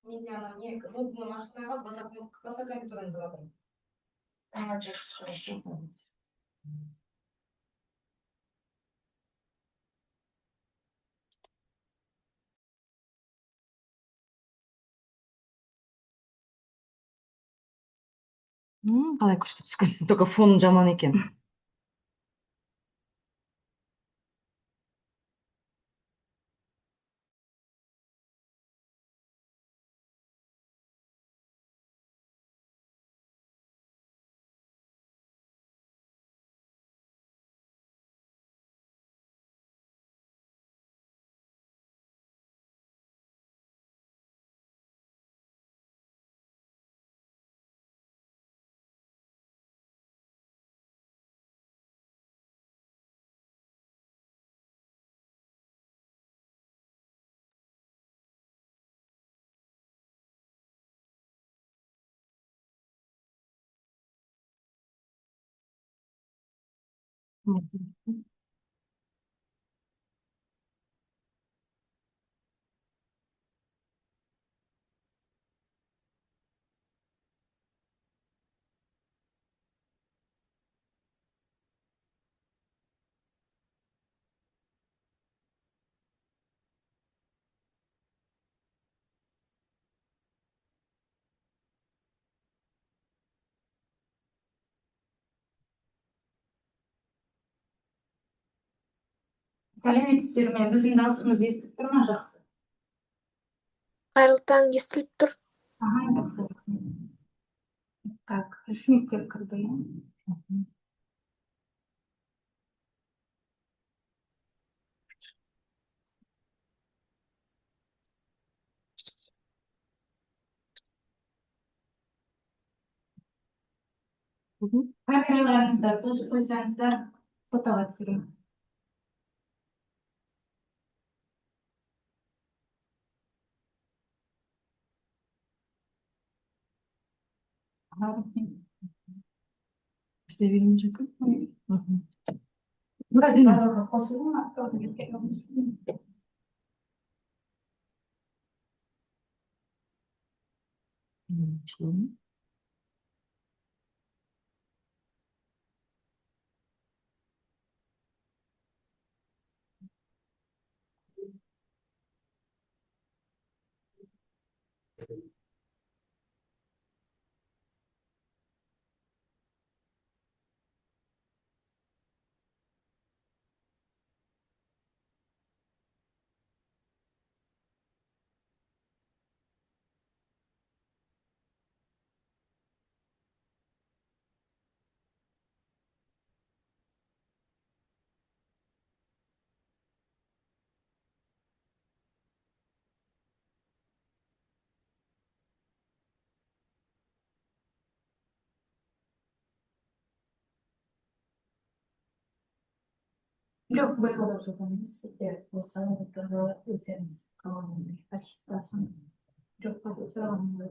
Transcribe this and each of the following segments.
Медиана не, ну, машина высококомпьютерная была. А, хорошо. қалай күшті түскен. Только фон жаман екен. Сәлеметсіздер ме? Біздің дауысымыз естіліп тұр ма жақсы? Қайырлы таң, естіліп тұр. Ага, жақсы. Так, үш мектеп кірді. Камераларыңызды қосып қойсаңыздар, фотоға түсірейін. істей беремін жеке. Барлығы қосылды ма? Жоқ, биыл жылдамыз сізде болса, өздеріңіз қалған архивтасын жоқ па деп сұрағаным ғой.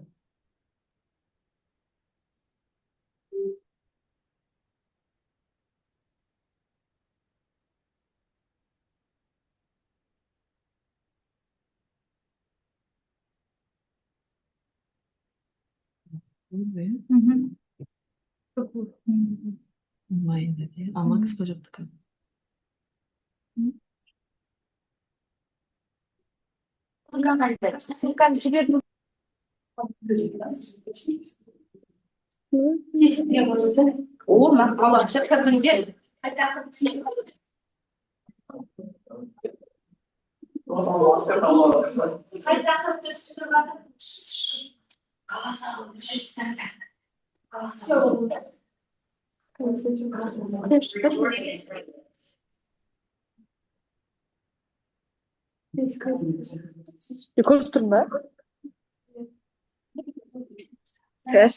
Онлайн де. Макс ба жоқтікі. Ссылканы жібердім. О, мақталақшы кіргенде. Көріп тұрмын ба? Кәс.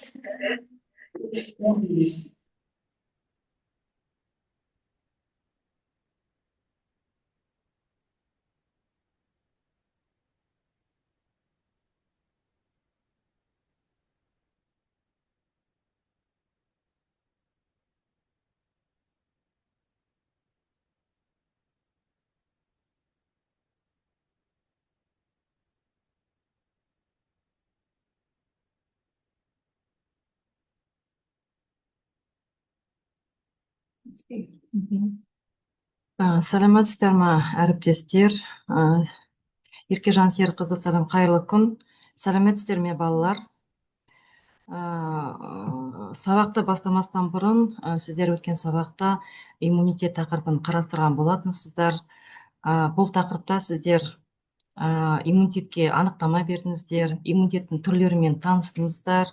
Саламатсыздар ма, әріптестер? Еркежан Серікқызы, сәлем, қайырлы күн. Сәлеметсіздер ме, балалар? Сабақты бастамастан бұрын сіздер өткен сабақта иммунитет тақырыбын қарастырған болатынсыздар. Бұл тақырыпта сіздер иммунитетке анықтама бердіңіздер, иммунитеттің түрлерімен таныстыңыздар.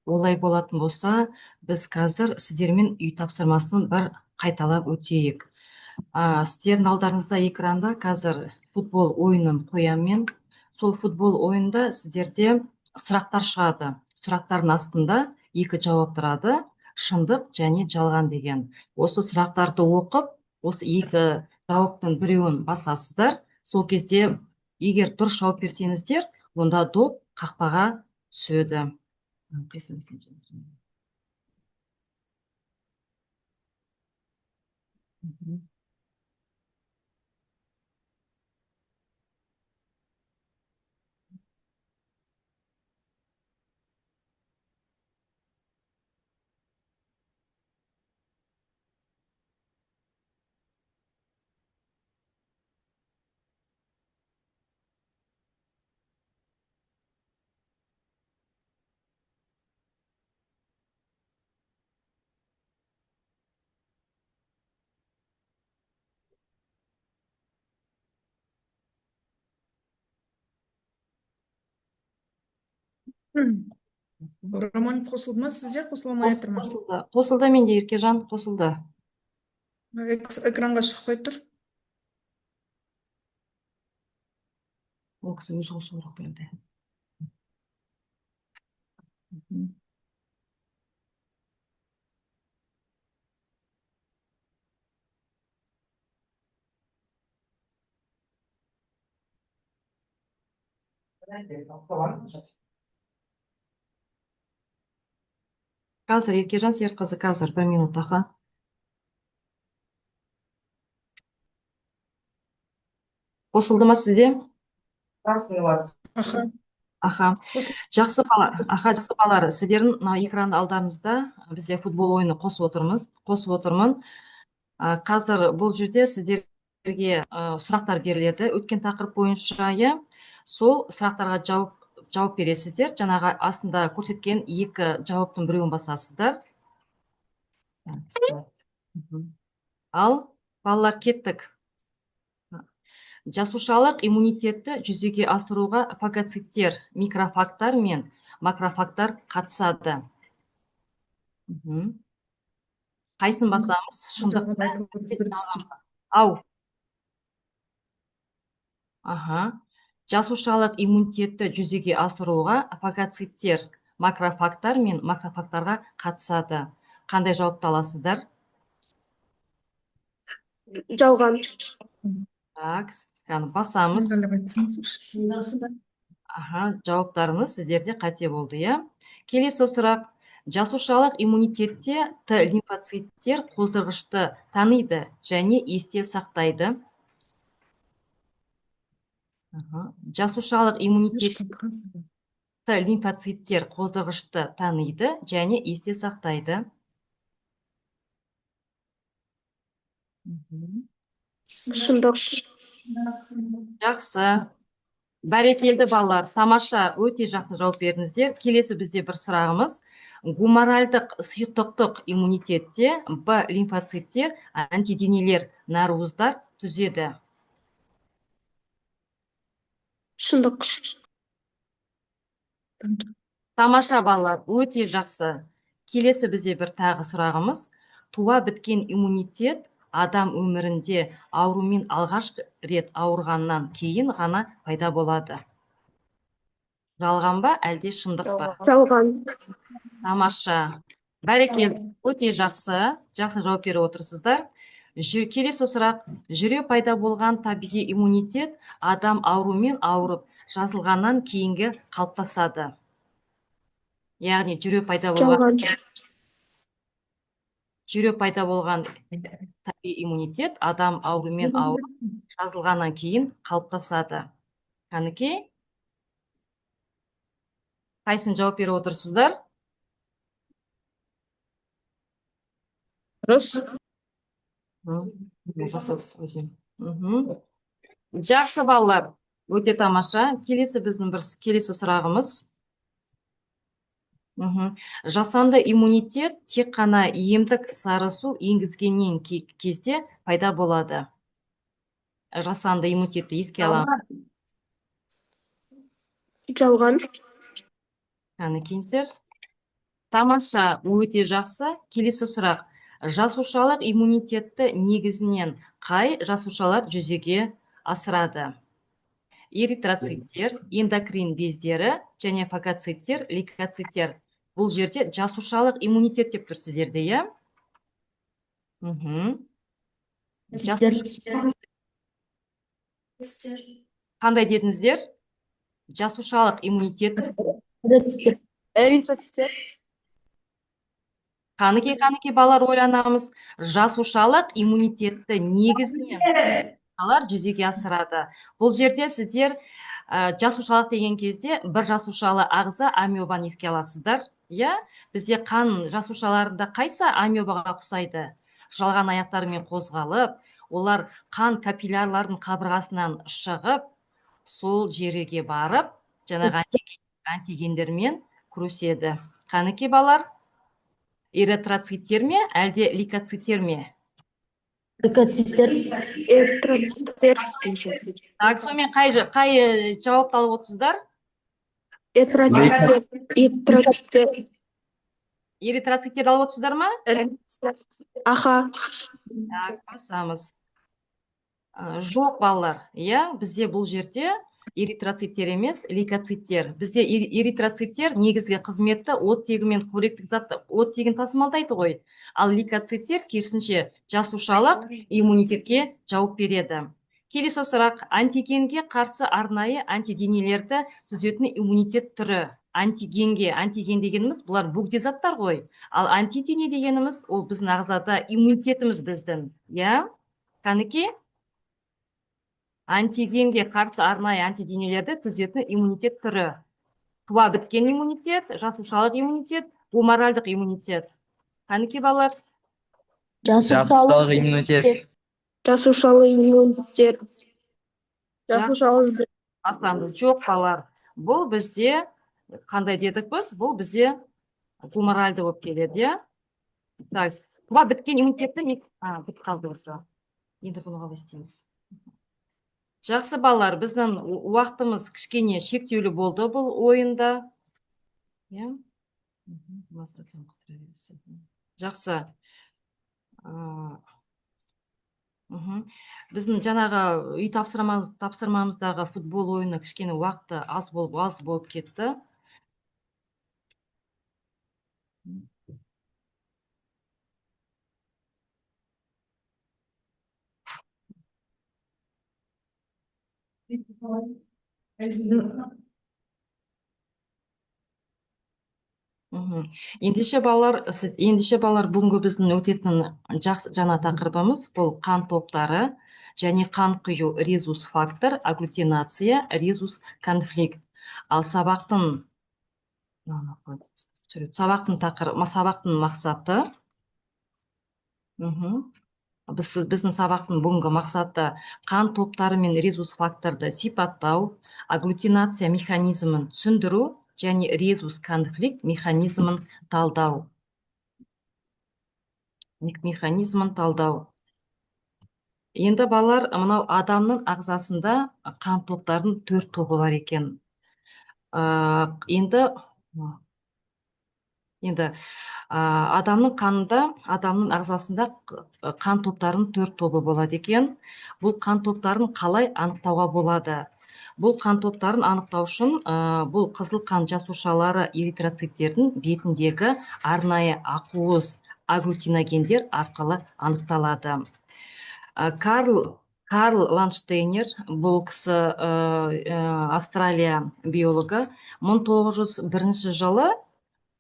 Олай болатын болса, біз қазір сіздермен үй тапсырмасын бір қайталап өтейік. Сіздердің алдарыңызда экранда қазір футбол ойынын қоямын. Сол футбол ойында сіздерде сұрақтар шығады. Сұрақтардың астында екі жауап тұрады: шындық және жалған деген. Осы сұрақтарды оқып, осы екі жауаптың біреуін басасыздар. Сол кезде егер дұрыс жауап берсеңіздер, онда доп қақпаға түседі. Роман қосылды ма сізде? Қосылмай жатыр ма? Қосылды менде, Еркежан, қосылды. Экранға шықпай тұр. Ол кісі өзі қосу керек белді. Қазір Еркежан Серікқызы, қазір 1 минут, аха. Қосылды ма сізде? Аха. Жақсы балалар, сіздердің экран алдарыңызда бізде футбол ойыны қосып отырмын. Қазір бұл жерде сіздерге сұрақтар беріледі. Өткен тақырып бойынша, сол сұрақтарға жауап бересіздер. Жаңағы астында көрсеткен екі жауаптың біреуін басасыздар. Ал, балалар, кеттік. Жасушалық иммунитетті жүзеге асыруға фагоциттер, микрофагтар мен макрофагтар қатысады. Қайсын басамыз? Шындық. Ау. Жасушалық иммунитетті жүзеге асыруға фагоциттер, макрофагтар мен макрофагтарға қатысады. Қандай жауапты аласыздар? Жалған. Так, басамыз. Жауаптарыңыз сіздерде қате болды, Келесі сұрақ. Жасушалық иммунитетте Т лимфоциттер қоздырғышты таниды және есте сақтайды. Жасушалық иммунитет Т лимфоциттер қоздырғышты таниды және есте сақтайды. Шындық. Жақсы. Бәрекелді балалар, тамаша, өте жақсы жауап бердіңіздер. Келесі бізде бір сұрағымыз. Гуморальдық сұйықтықтық иммунитетте Б лимфоциттер антиденелер нәруыздар түзеді. Шындық. Тамаша балалар, өте жақсы. Келесі бізде бір тағы сұрағымыз. Туа біткен иммунитет адам өмірінде аурумен алғашқы рет ауырғаннан кейін ғана пайда болады. Жалған ба, әлде шындық па? Жалған. Тамаша. Бәрекелді, өте жақсы жауап беріп отырсыздар. Келесі сұрақ. Жүре пайда болған табиғи иммунитет адам аурумен ауырып жазылғаннан кейінгі қалыптасады. Яғни жүре пайда болған табиғи иммунитет адам аурумен ауырып жазылғаннан кейін қалыптасады. Қанекей? Қайсын жауап беріп отырсыздар? Дұрыс. Жасыңыз өзім. Жақсы балалар, өте тамаша. Келесі біздің бір келесі сұрағымыз. Жасанды иммунитет тек қана емдік сарысу енгізгеннен кезде пайда болады. Жасанды иммунитетті еске аламыз. жалған, Кеңіздер. Тамаша, өте жақсы. Келесі сұрақ. Жасушалық иммунитетті негізінен қай жасушалар жүзеге асырады? Эритроциттер, эндокрин бездері және фагоциттер, лейкоциттер. Бұл жерде жасушалық иммунитет деп тұрсыздерде, иә? Қандай дедіңіздер? Жасушалық иммунитет. эритроциттер, Қанеке балалар ойланамыз. Жасушалық иммунитетті негізінен жасушалар жүзеге асырады. Бұл жерде сіздер жасушалық деген кезде бір жасушалы ағза амебаны еске аласыздар. Иә? Бізде қан жасушаларында қайсы амебаға ұқсайды? Жалған аяқтарымен қозғалып, олар қан капиллярлардың қабырғасынан шығып, сол жерге барып, жаңағы антигендермен күреседі. Қанеке балалар? Эритроциттер ме, әлде лейкоциттер ме? эритроциттер, Так, сонымен қай жауапты алып отырсыздар? эритроциттер, Эритроциттерді алып отырсыздар ма? аха, Так, басамыз. Жоқ балалар, иә, бізде бұл жерде эритроциттер емес, лейкоциттер. Бізде эритроциттер негізгі қызметті оттегі мен қоректік затты оттегін тасымалдайды ғой. Ал лейкоциттер керісінше жасушалық иммунитетке жауап береді. Келесі сұрақ. Антигенге қарсы арнайы антиденелерді түзетін иммунитет түрі. Антиген дегеніміз бұлар бөгде заттар ғой. Ал антидене дегеніміз ол біздің ағзада иммунитетіміз біздің. Иә? Қанеке? Антигенге қарсы арнайы антиденелерді түзетін иммунитет түрі. Туа біткен иммунитет, жасушалық иммунитет, гуморальдық иммунитет. Қанеке балалар? Жасушалық иммунитет. жасушалы иммунитет, жасушалы Асамыз жоқ балалар. Бұл бізде, қандай дедік біз? Бұл бізде гуморальды болып келеді, иә? Так, туа біткен иммунитетті бітіп қалды осы. Енді бұны қалай істейміз? Жақсы балалар, біздің уақытымыз кішкене шектеулі болды бұл ойында. Жақсы. Біздің жаңағы үй тапсырмамыздағы футбол ойыны кішкене уақыты аз болып кетті. Ендеше балалар бүгінгі біздің өтетін жаңа тақырыбымыз бұл қан топтары және қан құю резус фактор, агглютинация, резус конфликт. Ал сабақтың мақсаты біздің сабақтың бүгінгі мақсаты қан топтары мен резус факторды сипаттау, агглютинация механизмін түсіндіру және резус конфликт механизмін талдау. Енді балалар, мынау адамның ағзасында қан топтарының 4 тобы бар екен. Енді адамның қанында, адамның ағзасында қан топтарының 4 тобы болады екен. Бұл қан топтарын қалай анықтауға болады? Бұл қан топтарын анықтау үшін бұл қызыл қан жасушалары эритроциттердің бетіндегі арнайы ақуыз агглютиногендер арқылы анықталады. Карл Ландштейнер, бұл кісі Австралия биологы, 1901 жылы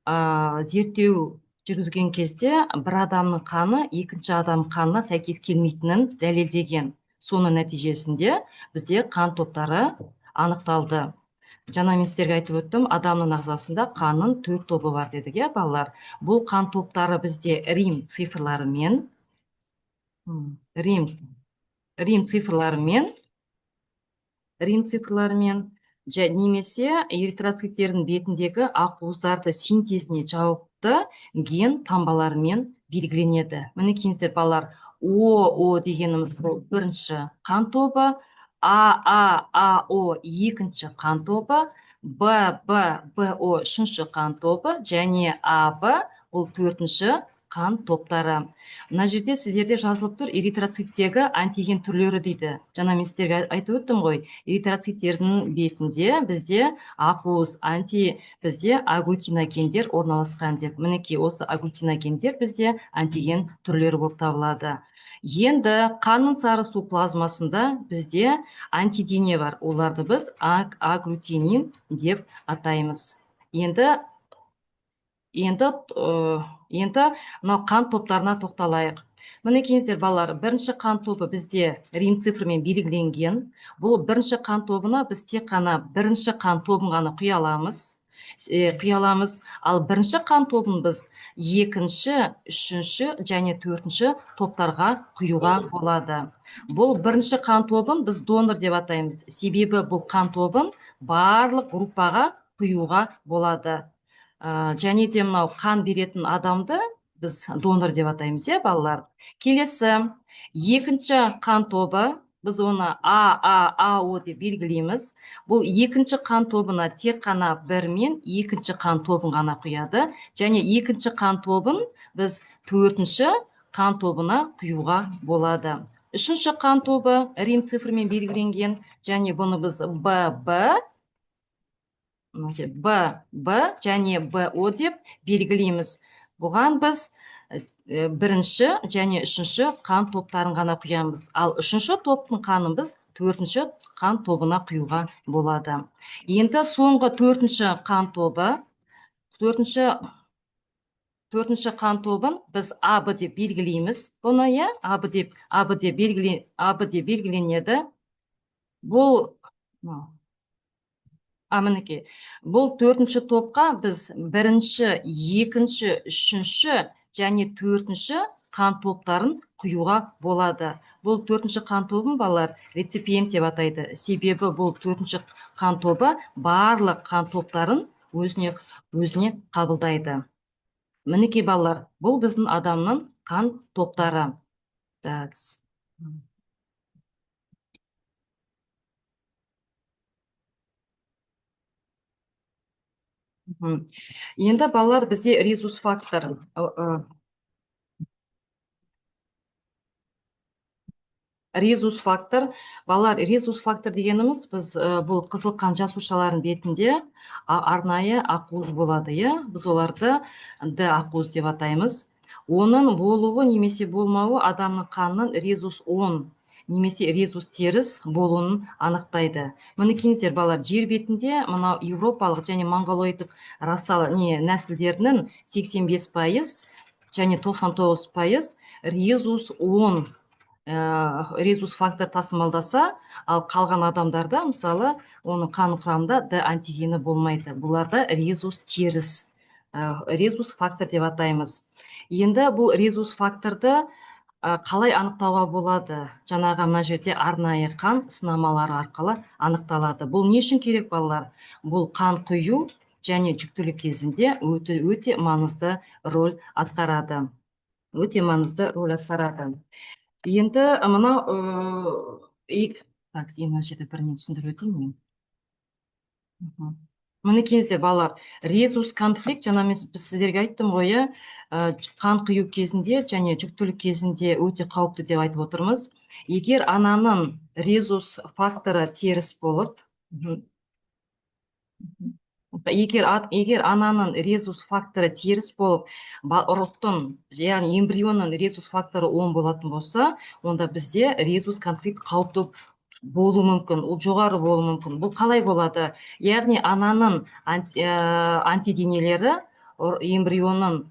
зерттеу жүргізген кезде бір адамның қаны екінші адам қанына сәйкес келмейтінін дәлелдеген. Соның нәтижесінде бізде қан топтары анықталды. Жаңа мен сіздерге айтып өттім, адамның ағзасында қанның 4 тобы бар дедік, иә балалар. Бұл қан топтары бізде рим цифрларымен рим цифрларымен немесе эритроциттердің бетіндегі ақуыздарды синтезіне жауапты ген таңбаларымен белгіленеді. Мінекейіңіздер балалар, О дегеніміз бұл бірінші қан тобы, АО екінші қан тобы, БО үшінші қан тобы және АБ бұл төртінші қан топтары. Мына жерде сіздерде жазылып тұр эритроциттегі антиген түрлері дейді. Жаңа мен сіздерге айтып өттім ғой, эритроциттердің бетінде бізде ақуыз бізде агглютиногендер орналасқан деп. Мінекей осы агглютиногендер бізде антиген түрлері болып табылады. Енді қанның сары су плазмасында бізде антидене бар. Оларды біз агглютинин деп атаймыз. Енді мынау қан топтарына тоқталайық. Мінекейіңіздер балалар, бірінші қан тобы бізде рим цифрымен белгіленген. Бұл бірінші қан тобына біз тек қана бірінші қан тобын ғана құя аламыз. Ал бірінші қан тобын біз екінші, үшінші және төртінші топтарға құюға болады. Бұл бірінші қан тобын біз донор деп атаймыз. Себебі бұл қан тобын барлық группаға құюға болады. Және де мынау қан беретін адамды біз донор деп атаймыз, балалар. Келесі, екінші қан тобы, біз оны АО деп белгілейміз. Бұл екінші қан тобына тек қана бір мен екінші қан тобын ғана құяды. Және екінші қан тобын біз төртінші қан тобына құюға болады. Үшінші қан тобы рим цифрымен белгіленген, және бұны біз ББ және БО деп белгілейміз. Бұған біз бірінші және үшінші қан топтарын ғана құямыз. Ал үшінші топтың қанын біз төртінші қан тобына құюға болады. Енді соңғы төртінші қан тобы, төртінші қан тобын біз АБ деп белгілейміз. Бұны АБ деп белгіленеді. Бұл мінекей, бұл төртінші топқа біз бірінші, екінші, үшінші және төртінші қан топтарын құюға болады. Бұл төртінші қан тобын балалар реципиент деп атайды. Себебі бұл төртінші қан тобы барлық қан топтарын өзіне қабылдайды. Мінекей балалар, бұл біздің адамның қан топтары. Енді балалар, бізде резус фактор. Балалар, резус фактор дегеніміз, біз бұл қызыл қан жасушалардың бетінде арнайы ақуыз болады. Біз оларды Д ақуыз деп атаймыз. Оның болуы немесе болмауы адамның қанның резус 10 немесе резус теріс болуын анықтайды. Мінекейіңіздер балалар, жер бетінде мынау еуропалық және монголоидтық нәсілдерінің 85% және 99% резус 10 резус фактор тасымалдаса, ал қалған адамдарда, мысалы, оның қан құрамында Д антигені болмайды. Бұларда резус теріс, резус фактор деп атаймыз. Енді бұл резус факторды қалай анықтауға болады? Жаңағы мына жерде арнайы қан сынамалары арқылы анықталады. Бұл не үшін керек, балалар? Бұл қан құю және жүктілік кезінде өте маңызды рөл атқарады. Енді мынау бірінен түсіндіріп өтейін мен. Мінекейіңіздер балалар, резус конфликт, жаңа мен сіздерге айттым ғой, қан құю кезінде және жүктілік кезінде өте қауіпті деп айтып отырмыз. Егер ананың резус факторы теріс болып, егер ананың резус факторы теріс болып, ұрықтың, яғни эмбрионның резус факторы 10 болатын болса, онда бізде резус конфликт қауіпті болу мүмкін, ол жоғары болу мүмкін. Бұл қалай болады? Яғни ананың антиденелері эмбрионның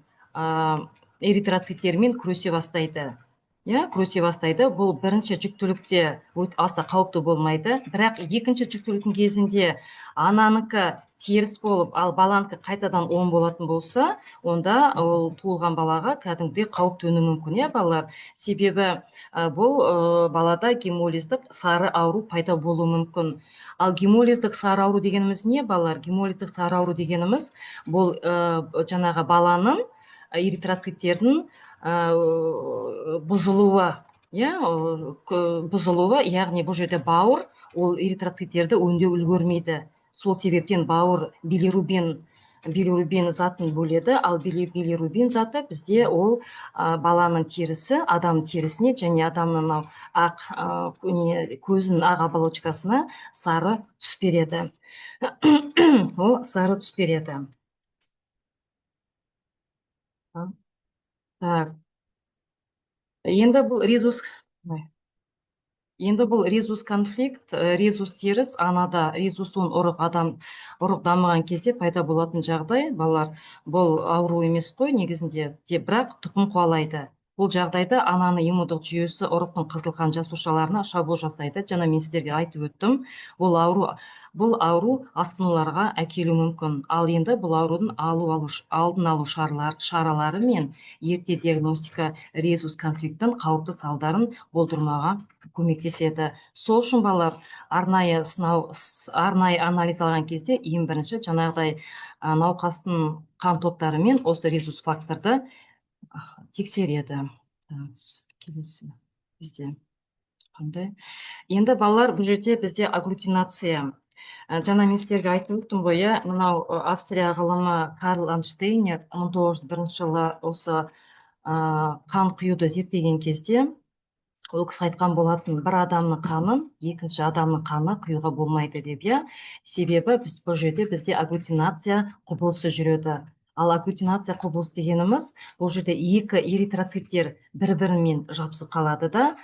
эритроциттермен күресе бастайды. күресе бастайды. Бұл бірінші жүктілікте аса қауіпті болмайды, бірақ екінші жүктіліктің кезінде ананікі теріс болып, ал баланікі қайтадан оң болатын болса, онда ол туылған балаға кәдімгідей қауіп төнуі мүмкін, балалар. Себебі бұл балада гемолиздік сары ауру пайда болуы мүмкін. Ал гемолиздік сары ауру дегеніміз не, балалар? Гемолиздік сары ауру дегеніміз бұл жаңағы баланың эритроциттердің бұзылуы, бұзылуы, яғни бұл жерде бауыр ол эритроциттерді өңдеу үлгермейді. Сол себептен бауыр билирубин затын бөледі, ал билирубин заты бізде ол баланың терісі, адам терісіне және адамның ақ көзінің ақ оболочкасына сары түс береді. Ол сары түс береді. Так. Енді бұл резус конфликт, резус теріс анада, резус он ұрық дамыған кезде пайда болатын жағдай, балалар. Бұл ауру емес қой негізінде, бірақ тұқым қуалайды. Бұл жағдайда ананың иммундық жүйесі ұрықтың қызылқан жасушаларына шабуыл жасайды. Жаңа мен сіздерге айтып өттім. Бұл ауру асқынуларға әкелуі мүмкін. Ал енді бұл аурудың алдын алу шаралары мен ерте диагностика резус конфликттің қауіпті салдарын болдырмауға көмектеседі. Сол үшін балалар арнайы анализ алған кезде ең бірінші жаңағыдай науқастың қан топтары мен осы резус факторды тексереді. Келесі бізде қандай? Енді балалар, бұл жерде бізде агглютинация. Жаңа мен сіздерге айтып өттім ғой, мынау Австрия ғалымы Карл Анштейнер 1901 жылы осы қан құюды зерттеген кезде ол кісі айтқан болатын, бір адамның қанын екінші адамның қаны құюға болмайды деп. Себебі бұл жерде бізде агглютинация құбылысы жүреді. Ал агглютинация құбылысы дегеніміз, бұл жерде екі эритроциттер бір-бірімен жабысып қалады да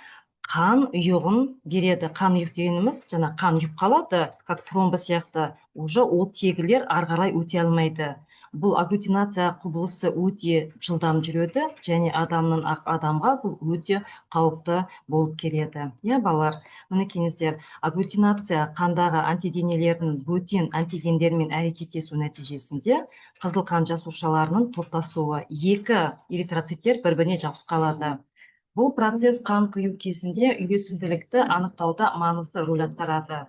қан ұйығын береді. Қан ұйық дегеніміз, жаңа қан ұйып қалады, как тромбы сияқты, уже оттегілер ары қарай өте алмайды. Бұл агглютинация құбылысы өте жылдам жүреді, және адамға бұл өте қауіпті болып келеді. Балалар, мінекеңіздер, агглютинация қандағы антиденелердің бөтен антигендермен әрекеттесу нәтижесінде қызыл қан жасушаларының топтасуы, екі эритроциттер бір-біріне жабысқалады. Бұл процесс қан құю кезінде үйлесімділікті анықтауда маңызды рөл атқарады.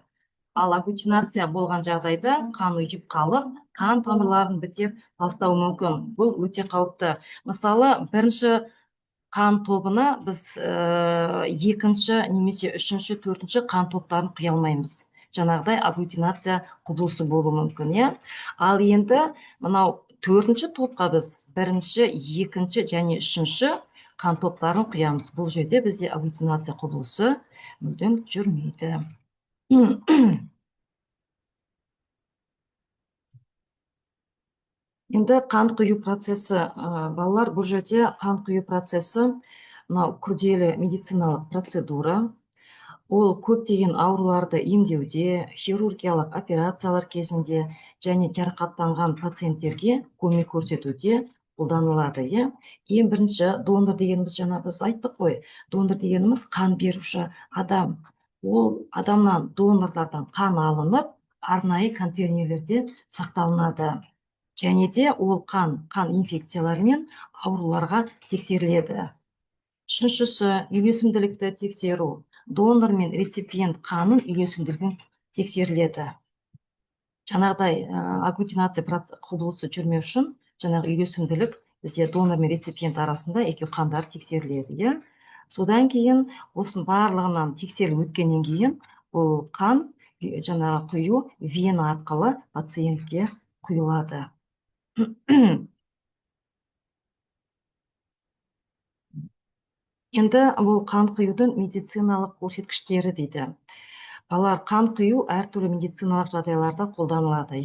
Ал агглютинация болған жағдайда қан ұйып қалып, қан тамырларын бітеп тастауы мүмкін. Бұл өте қауіпті. Мысалы, бірінші қан тобына біз екінші немесе үшінші, төртінші қан топтарын құя алмаймыз. Жаңағыдай агглютинация құбылысы болуы мүмкін. Ал енді мынау төртінші топқа біз бірінші, екінші және үшінші қан топтарын құямыз. Бұл жерде бізде агглютинация құбылысы мүлдем жүрмейді. Енді қан құю процесі, балалар, бұл жерде қан құю процесі күрделі медициналық процедура. Ол көптеген ауруларды емдеуде, хирургиялық операциялар кезінде және жарақаттанған пациенттерге көмек көрсетуде қолданылады. Ең бірінші донор дегеніміз, жаңа біз айттық қой, донор дегеніміз қан беруші адам. Ол адамнан, донорлардан қан алынып, арнайы контейнерлерде сақталынады. Және де ол қан инфекциялар мен ауруларға тексеріледі. Үшіншісі, үйлесімділікті тексеру. Донор мен реципиент қанын үйлесімділігін тексеріледі. Жаңағыдай агглютинация құбылысы жүрмеу үшін, жаңағы үйлесімділік бізде донор мен реципиент арасында екеуі қандар тексеріледі. Содан кейін, осының барлығынан тексеріліп өткеннен кейін, бұл қан жаңағы құю вена арқылы пациентке құйылады. Енді бұл қан құюдың медициналық көрсеткіштері дейді. Балалар, қан құю әртүрлі медициналық жағдайларда қолданылады.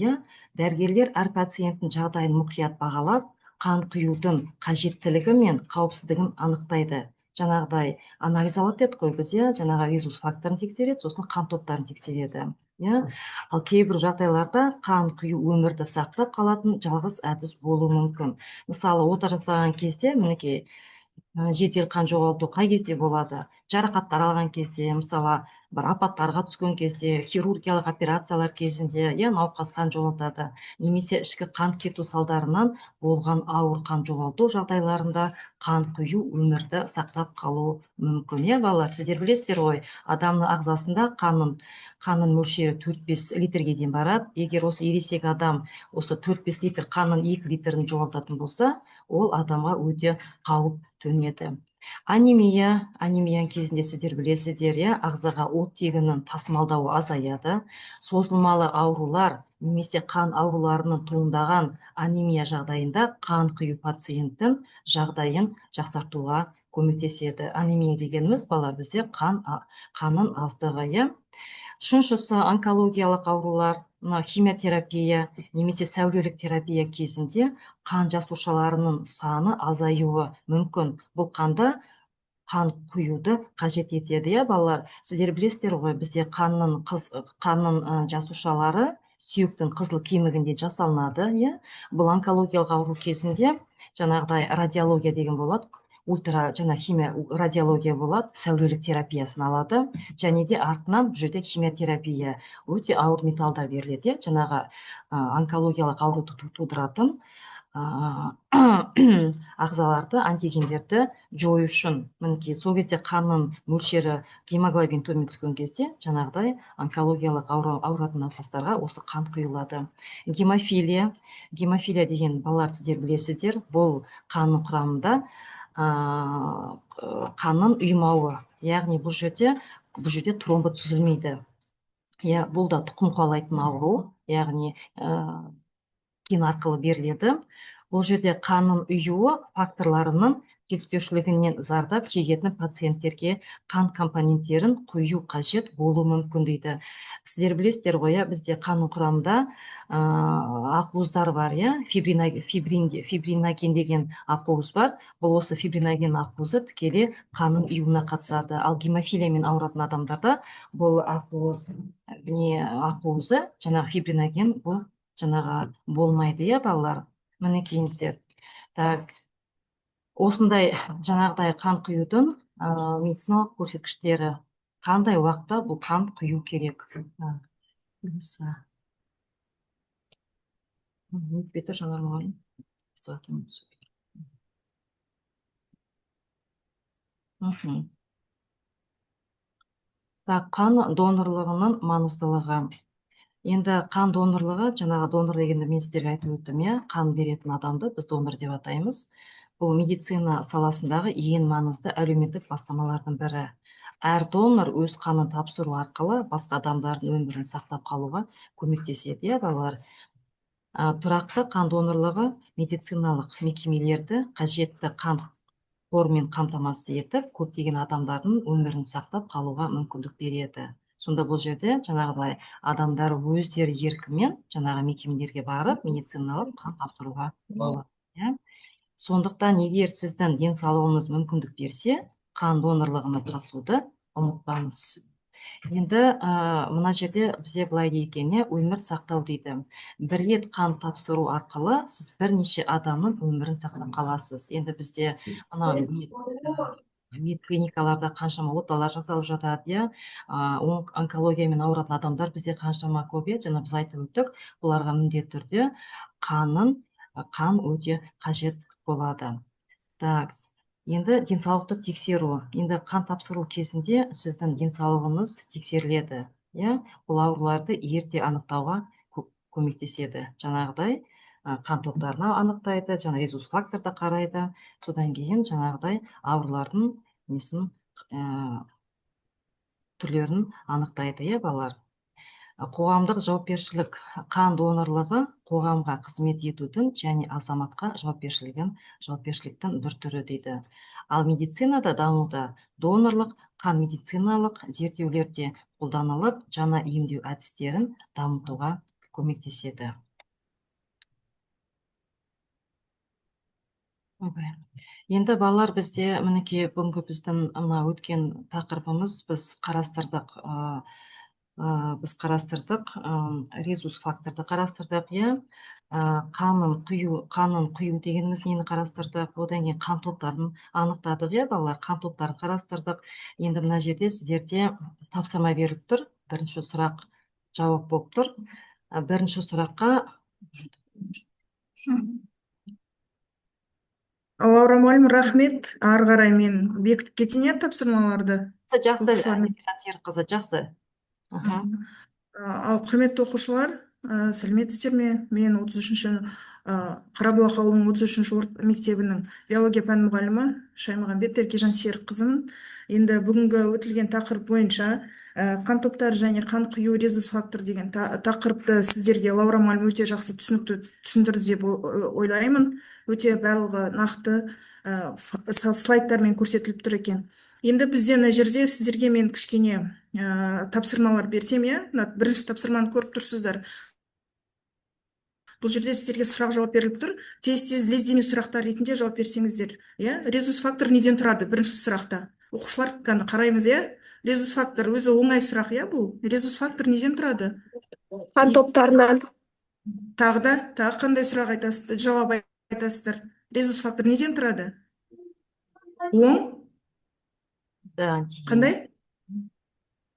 Дәрігерлер әр пациенттің жағдайын мұқият бағалап, қан құюдың қажеттілігі мен қауіпсіздігін анықтайды. Жаңағыдай анализ алады дедік қой біз, жаңағы резус факторын тексереді, сосын қан топтарын тексереді. Ал кейбір жағдайларда қан құю өмірді сақтап қалатын жалғыз әдіс болуы мүмкін. Мысалы, ота жасаған кезде, мінекей, жедел қан жоғалту қай кезде болады? Жарақаттар алған кезде, мысалы, бір апаттарға түскен кезде, хирургиялық операциялар кезінде, науқас қан жоғалтады. Немесе ішкі қан кету салдарынан болған ауыр қан жоғалту жағдайларында қан құю өмірді сақтап қалу мүмкін. Балалар, сіздер білесіздер ғой, адамның ағзасында қанның мөлшері 4-5 литрге дейін барады. Егер осы ересек адам осы 4-5 литр қанның 2 литрін жоғалтатын болса, ол адамға өте қауіп төнеді. Анемия кезінде сіздер білесіздер, ағзаға оттегінің тасымалдауы азаяды. Созылмалы аурулар немесе қан ауруларының туындаған анемия жағдайында қан құю пациенттің жағдайын жақсартуға көмектеседі. Анемия дегеніміз, балалар, бізде қанның аздығы. Үшіншісі онкологиялық аурулар, химиотерапия немесе сәулелік терапия кезінде қан жасушаларының саны азаюы мүмкін. Бұл қанда қан құюды қажет етеді. Балалар, сіздер білесіздер ғой, бізде қанның жасушалары сүйектің қызыл кемігінде жасалынады. Бұл онкологиялық ауру кезінде жаңағыдай радиология деген болады, химия радиология болады, сәулелік терапиясын алады, және де артынан бұл жерде химиотерапия, өте ауыр металдар беріледі. Жаңағы онкологиялық ауруды тудыратын ағзаларды, антигендерді жою үшін. Мінекей сол кезде қанның мөлшері гемоглобин төмен түскен кезде жаңағыдай онкологиялық ауыратын науқастарға осы қан құйылады. Гемофилия деген, балалар, сіздер білесіздер, бұл қанның құрамында қанның ұйымауы, яғни бұл жерде тромбы түзілмейді. Бұл да тұқым қуалайтын ауру, яғни ген арқылы беріледі. Бұл жерде қанның ұюы факторларының жетіспеушілігінен зардап шегетін пациенттерге қан компоненттерін құю қажет болуы мүмкін дейді. Сіздер білесіздер ғой, бізде қанның құрамында ақуыздар бар, фибриноген деген ақуыз бар. Бұл осы фибриноген ақуызы тікелей қанның ұюына қатысады. Ал гемофилиямен ауыратын адамдарда бұл ақуызы, жаңағы фибриноген, бұл жаңағы болмайды, балалар. Міне кейіңіздер. Осындай жаңағыдай қан құюдың медициналық көрсеткіштері. Қандай уақытта бұл қан құю керек? Беті жаңармаған. Қан донорлығының маңыздылығы. Енді қан донорлығы, жаңағы донор дегенді мен сіздерге айтып өттім, қан беретін адамды біз донор деп атаймыз. Бұл медицина саласындағы ең маңызды әлеуметтік бастамалардың бірі. Әр донор өз қанын тапсыру арқылы басқа адамдардың өмірін сақтап қалуға көмектеседі, балалар. Тұрақты қан донорлығы медициналық мекемелерді қажетті қан қорымен қамтамасыз етіп, көптеген адамдардың өмірін сақтап қалуға мүмкіндік береді. Сонда бұл жерде жаңағыдай адамдар өздері еркімен жаңағы мекемелерге барып медициналық қан тапсыруға болады. Сондықтан егер сіздің денсаулығыңыз мүмкіндік берсе, қан донорлығына қатысуды ұмытпаңыз. Енді мына жерде бізде былай дейді, өмір сақтау дейді. Бір рет қан тапсыру арқылы сіз бірнеше адамның өмірін сақтап қаласыз. Енді бізде медклиникаларда қаншама оталар жасалып жатады, онкологиямен ауыратын адамдар бізде қаншама көп, жаңа біз айтып өттік, бұларға міндетті түрде қан өте қажет болады. Енді денсаулықты тексеру. Енді қан тапсыру кезінде сіздің денсаулығыңыз тексеріледі. Бұл ауруларды ерте анықтауға көмектеседі. Жаңағыдай қан топтарына анықтайды, жаңа резус факторды қарайды. Содан кейін жаңағыдай аурулардың түрлерін анықтайды, балалар. Қоғамдық жауапкершілік. Қан донорлығы қоғамға қызмет етудің және азаматқа жауапкершіліктің бір түрі дейді. Ал медицинада дамуда донорлық қан медициналық зерттеулерде қолданылып, жаңа емдеу әдістерін дамытуға көмектеседі. Енді балалар, бізде мінекей бүгінгі біздің өткен тақырыбымыз біз қарастырдық резус факторды қарастырдық. қанын құю дегеніміз нені қарастырдық, одан кейін қан топтарын анықтадық, иә балалар, қан топтарын қарастырдық. Енді мына жерде сіздерде тапсырма беріліп тұр, бірінші сұрақ жауап болып тұр. Бірінші сұраққа Лаура мұғалім, рахмет. Ары қарай мен бекітіп кетейін иә тапсырмаларды. жақсы, Оқушылармен. Серікқызы, жақсы. Аха. Ал құрметті оқушылар, сәлеметсіздер ме? Мен 33-ші Қарабұлақ ауылының 33-ші мектебінің биология пән мұғалімі Шаймағанбет Еркежан Серікқызымын. Енді бүгінгі өтілген тақырып бойынша қан топтары және қан құю резус фактор деген тақырыпты сіздерге Лаура мұғалім өте жақсы түсінікті түсіндірді деп ойлаймын. Өте барлығы нақты слайдтармен көрсетіліп тұр екен. Енді бізде мына жерде сіздерге мен кішкене тапсырмалар берсем, иә, бірінші тапсырманы көріп тұрсыздар. Бұл жерде сіздерге сұрақ жауап беріліп тұр. Тез-тез лездеме сұрақтар ретінде жауап берсеңіздер. Иә, резус фактор неден тұрады бірінші сұрақта? Оқушылар қараймыз, иә? Резус фактор өзі оңай сұрақ, иә, бұл? Резус фактор неден тұрады? Қан топтарынан. Тағы қандай сұрақ айтасыздар, жауап айтасыздар? Резус фактор неден тұрады? Оң? Қандай?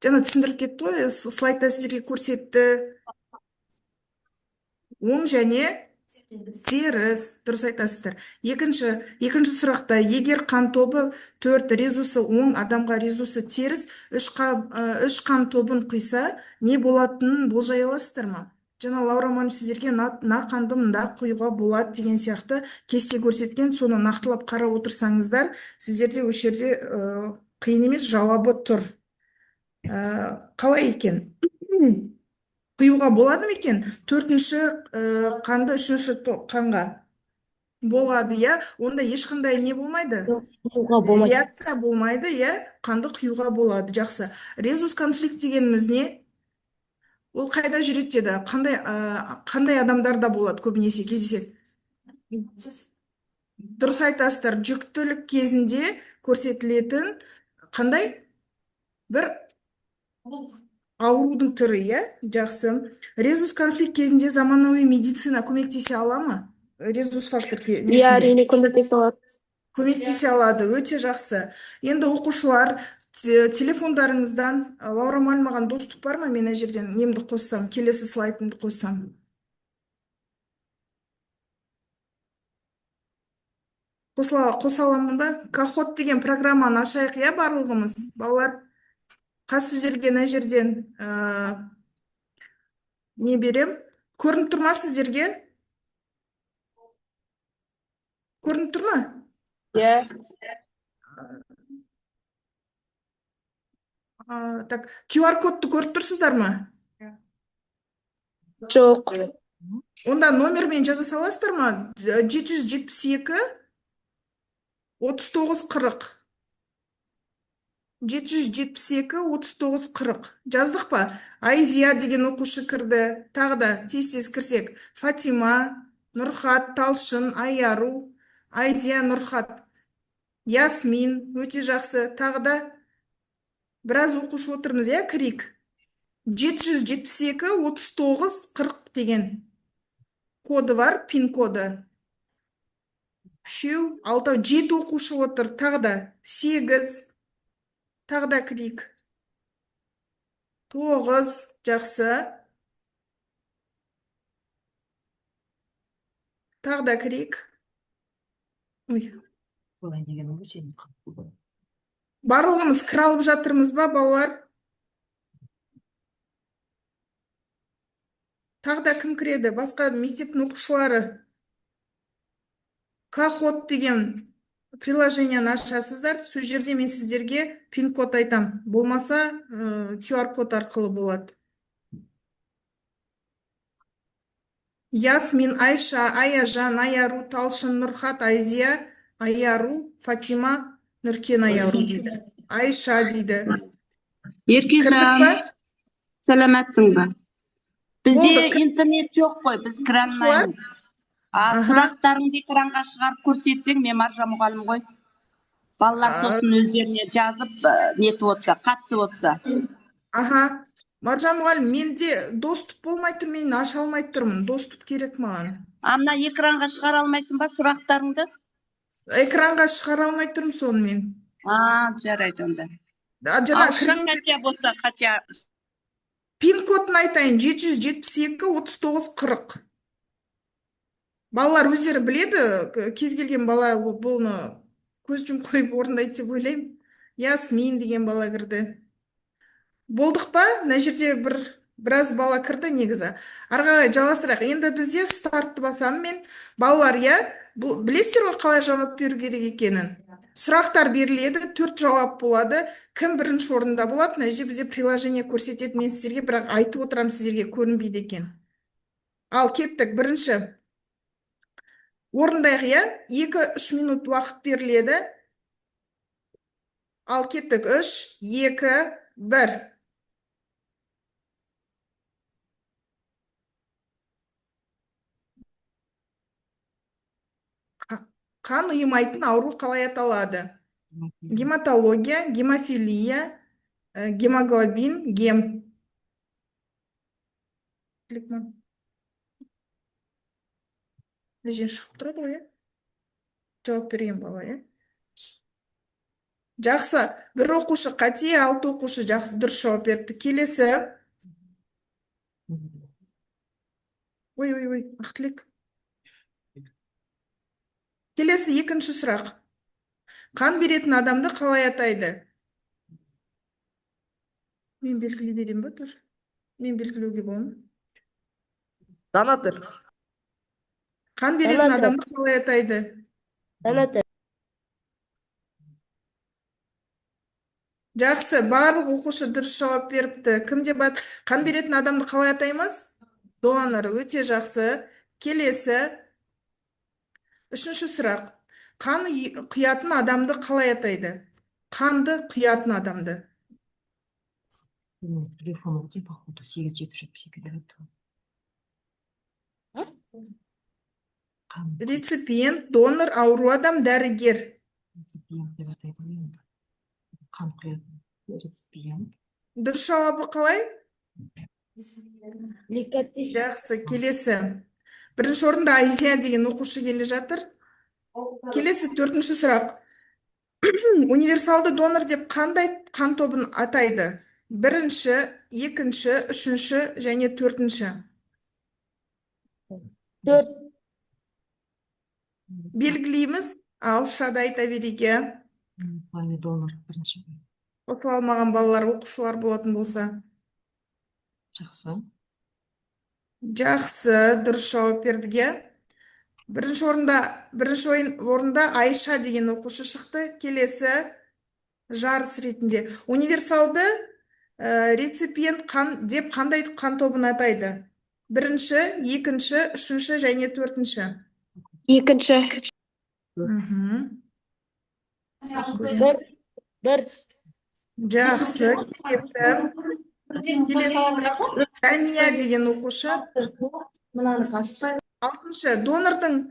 Жаңа түсіндіріп кетті ғой, слайдта сіздерге көрсетті. Оң және теріс, дұрыс айтасыздар. Екінші сұрақта, егер қан тобы 4 резусы оң, адамға резусы теріс, 3 қан тобын құйса, не болатынын болжай аласыздар ма? Жаңа Лаура мұғалім сіздерге мына қанды мында құюға болады деген сияқты кесте көрсеткен, соны нақтылап қарап отырсаңыздар, сіздерде осы жерде қиын емес, жауабы тұр. Қалай екен? Құюға болады ма екен? 4-ші қанды 3-ші қанға болады, иә? Онда ешқандай не болмайды? Реакция болмайды, иә? Қанды құюға болады, жақсы. Резус конфликт дегеніміз не? Ол қайда жүреді деді? Қандай адамдарда болады көбінесе кездеседі? Дұрыс айтасыздар, жүктілік кезінде көрсетілетін қандай? Бір аурудың түрі, иә? Жақсы. Резус конфликт кезінде заманауи медицина көмектесе ала ма? Резус фактор кезінде. Әрине көмектесе алады. Көмектесе алады, өте жақсы. Енді оқушылар телефондарыңыздан Лаура мұғалім маған доступ бар ма? Мен жерден немді қоссам, келесі слайдымды қоссам. Қоса аламын ба? Кахот деген программаны ашайық, иә, барлығымыз. Балалар, сіздерге мына жерден не берем? Көрініп тұр ма сіздерге? Көрініп тұр ма? Иә. Так, QR-кодты көріп тұрсыздар ма? Жоқ. Онда номермен жаза саласыздар ма? 772 3940. 772 3940. Жаздық па? Айзия деген оқушы кірді. Тағы да тез-тез кірсек. Фатима, Нұрхат, Талшын, Айару, Айзия, Нұрхат, Ясмин, өте жақсы. Тағы да біраз оқушы отырмыз, иә, кірейік. 772 3940 деген коды бар, пин коды. 3, 6, 7 оқушы отыр. Тағы да 8. Тағы да кірейік. 9, жақсы. Тағы да кірейік. Барлығымыз кіре алып жатырмыз ба, балалар? Тағы да кім кіреді? Басқа мектептің оқушылары. Кахот деген приложениені ашасыздар. Сол жерде мен сіздерге пин-код айтам. Болмаса, QR-код арқылы болады. Ясмин, Айша, Аяжан, Аяру, Талшын, Нұрхат, Айзия, Аяру, Фатима, Нұркен Аяру дейді. Айша дейді. Еркежан, сәлемәтсің ба? Бізде Болдық. интернет жоқ қой, біз кіре алмаймыз. Сұрақтарыңды экранға шығарып көрсетсең, мен Маржа мұғалім ғой. Балалар сосын өздеріне жазып, нетіп отса, қатысып отса. Аха. Маржан мұғалім, менде доступ болмай тұр, мен аша алмай тұрмын. Доступ керек маған. Мына экранға шығара алмайсың ба сұрақтарыңды? Экранға шығара алмай тұрмын соны мен. Жарайды онда. Жана Ауызша кіргенде Катя болса, Катя. пин кодын айтайын, 772-39-40. Балалар өздері біледі, кез келген бала бұны көз жұмып қойып орындайды деп ойлаймын. Ясмин деген бала кірді. Болдық па? Мына жерде біраз бала кірді негізі. Ары қарай жалғастырақ. Енді бізде стартты басамын мен. Балалар, білесіздер ғой қалай жауап беру керек екенін. Сұрақтар беріледі, 4 жауап болады. Кім бірінші орында болады? Мына жерде бізде приложение көрсетеді. Мен сіздерге бірақ айтып отырамын, сіздерге көрінбейді екен. Ал кеттік, бірінші. Орындайық, 2-3 минут уақыт беріледі. Ал кеттік, 3, 2, 1. Қан ұйымайтын ауру қалай аталады? Гематология, гемофилия, гемоглобин, гем. Жен шығып тұрады ғой, жауап берген бала, Жақсы, бір оқушы қате, 6 оқушы жақсы дұрыс жауап берді. Келесі. Ой, Ақтілек. Келесі екінші сұрақ. Қан беретін адамды қалай атайды? Мен белгілей берем ба тұр? Мен белгілеуге боламын. Донатор. Қан беретін адамды қалай атайды? Донатор. Жақсы, барлық оқушы дұрыс жауап беріпті. Кім деп қан беретін адамды қалай атаймыз? Донор. Өте жақсы. Келесі. Үшінші сұрақ. Қан құятын адамды қалай атайды? Қанды құятын адамды. Телефон өте, походу, 8772 береді. Реципиент, донор, ауру адам, дәрігер. Реципиент деп атайды ғой енді. Қан құятын реципиент. Дұрыс жауабы қалай? Жақсы, келесі. Бірінші орында Айзия деген оқушы келе жатыр. Келесі 4-ші сұрақ. Универсалды донор деп қандай қан тобын атайды? 1-ші, 2-ші, 3-ші және 4-ші. 4. Белгілейміз. Ауызшада айта берейік. Универсальный донор бірінші. Қосып алмаған балалар, оқушылар болатын болса. Жақсы. Жақсы, дұрыс жауап бердіге. Бірінші орында Айша деген оқушы шықты. Келесі жарыс ретінде. Универсалды реципиент деп қандай қан тобын атайды? 1-ші, 2-ші, 3-ші және 4-ші. 2-ші. Бір. Жақсы, келесі Дания деген оқушы. 6-шы, донордың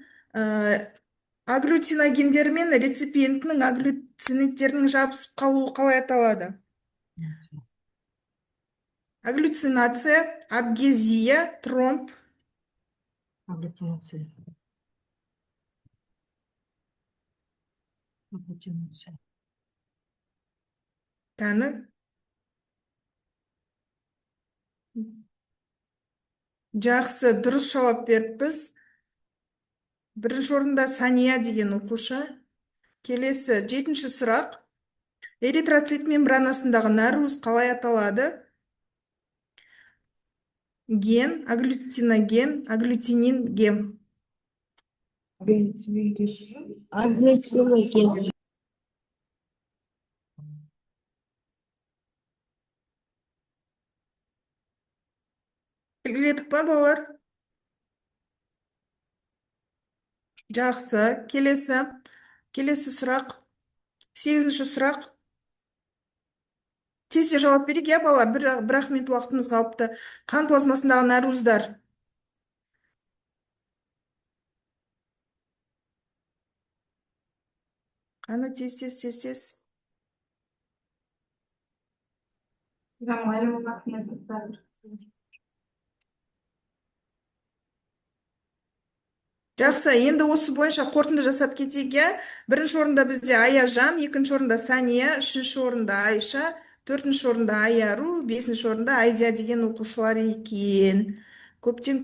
агглютиногендері мен реципиентінің агглютиниттерінің жабысып қалуы қалай аталады? Агглютинация, адгезия, тромб. Агглютинация. Тәні. Жақсы, дұрыс жауап беріппіз. Бірінші орында Сания деген оқушы. Келесі 7-ші сұрақ. Эритроцит мембранасындағы нәруыз қалай аталады? Ген, агглютиноген, агглютинин, гем. Агглютиноген. Білгіледік па, балалар? Жақсы, келесі сұрақ. 8-ші сұрақ. Тезде жауап берейік, балалар, бір-ақ минут уақытымыз қалыпты. Қан плазмасындағы нәруыздар. Қаны тез. мұғалім математика. Жақсы, енді осы бойынша қорытынды жасап кетейік, иә. Бірінші орында бізде Аяжан, екінші орында Сания, үшінші орында Айша, төртінші орында Аяру, бесінші орында Айзия деген оқушылар екен. Көптен